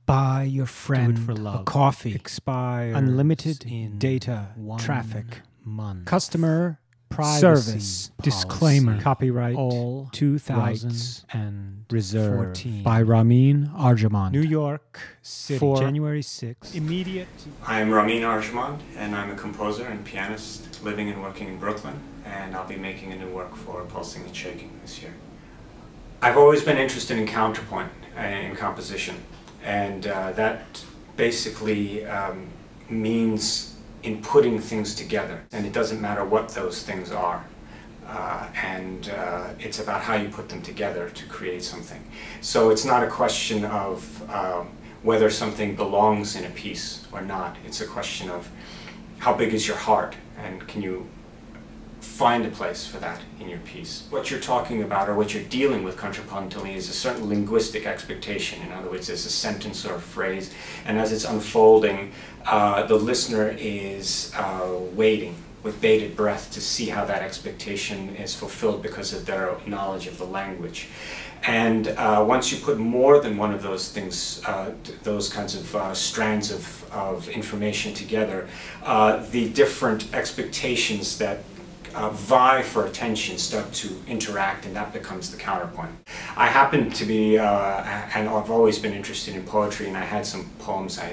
Buy your friend for love. a coffee. Expires Unlimited in data 1 traffic. month. Customer Privacy service. policy. Disclaimer. Copyright All 2014. and reserved By Ramin Arjomand. New York City, For January 6th. Immediate. I'm Ramin Arjomand, and I'm a composer and pianist living and working in Brooklyn, and I'll be making a new work for Pulsing and Shaking this year. I've always been interested in counterpoint in composition, and that basically means in putting things together, and it doesn't matter what those things are. It's about how you put them together to create something. So it's not a question of whether something belongs in a piece or not. It's a question of how big is your heart, and can you find a place for that in your piece. What you're talking about, or what you're dealing with contrapuntally, is a certain linguistic expectation. In other words, there's a sentence or a phrase, and as it's unfolding, the listener is waiting with bated breath to see how that expectation is fulfilled because of their knowledge of the language. And once you put more than one of those things, those kinds of strands of information together, the different expectations that vie for attention start to interact, and that becomes the counterpoint. I happen to be, and I've always been interested in poetry, and I had some poems that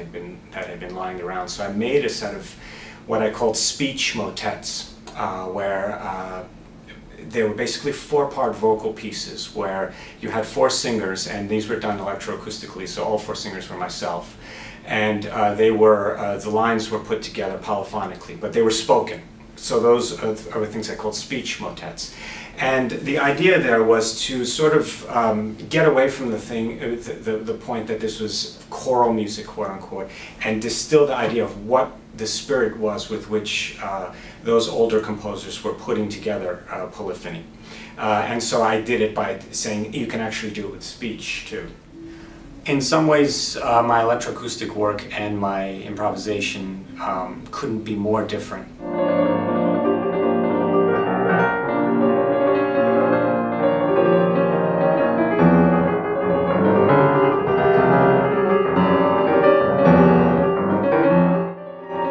had been lying around, so I made a set of what I called speech motets, where they were basically 4-part vocal pieces where you had 4 singers, and these were done electroacoustically, so all 4 singers were myself, and the lines were put together polyphonically, but they were spoken. So those are the things I called speech motets. And the idea there was to sort of get away from the point that this was choral music, quote unquote, and distill the idea of what the spirit was with which those older composers were putting together polyphony. And so I did it by saying you can actually do it with speech too. In some ways, my electroacoustic work and my improvisation couldn't be more different.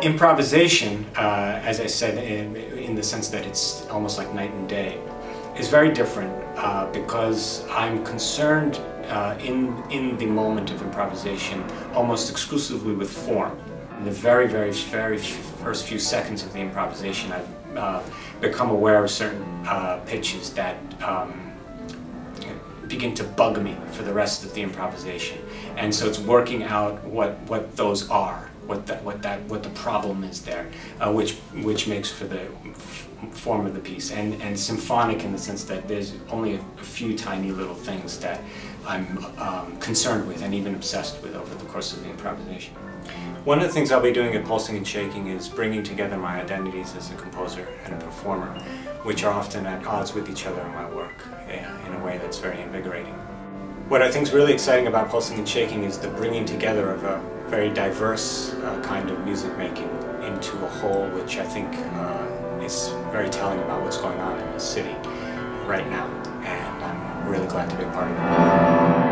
Improvisation, as I said, in the sense that it's almost like night and day, is very different because I'm concerned in the moment of improvisation almost exclusively with form. In the very first few seconds of the improvisation, I've become aware of certain pitches that begin to bug me for the rest of the improvisation, and so it's working out what those are. What the problem is there, which makes for the form of the piece, and symphonic in the sense that there's only a few tiny little things that I'm concerned with and even obsessed with over the course of the improvisation. One of the things I'll be doing at Pulsing and Shaking is bringing together my identities as a composer and a performer, which are often at odds with each other in my work in a way that's very invigorating. What I think is really exciting about Pulsing and Shaking is the bringing together of a very diverse kind of music making into a whole, which I think is very telling about what's going on in the city right now, and I'm really glad to be a part of it.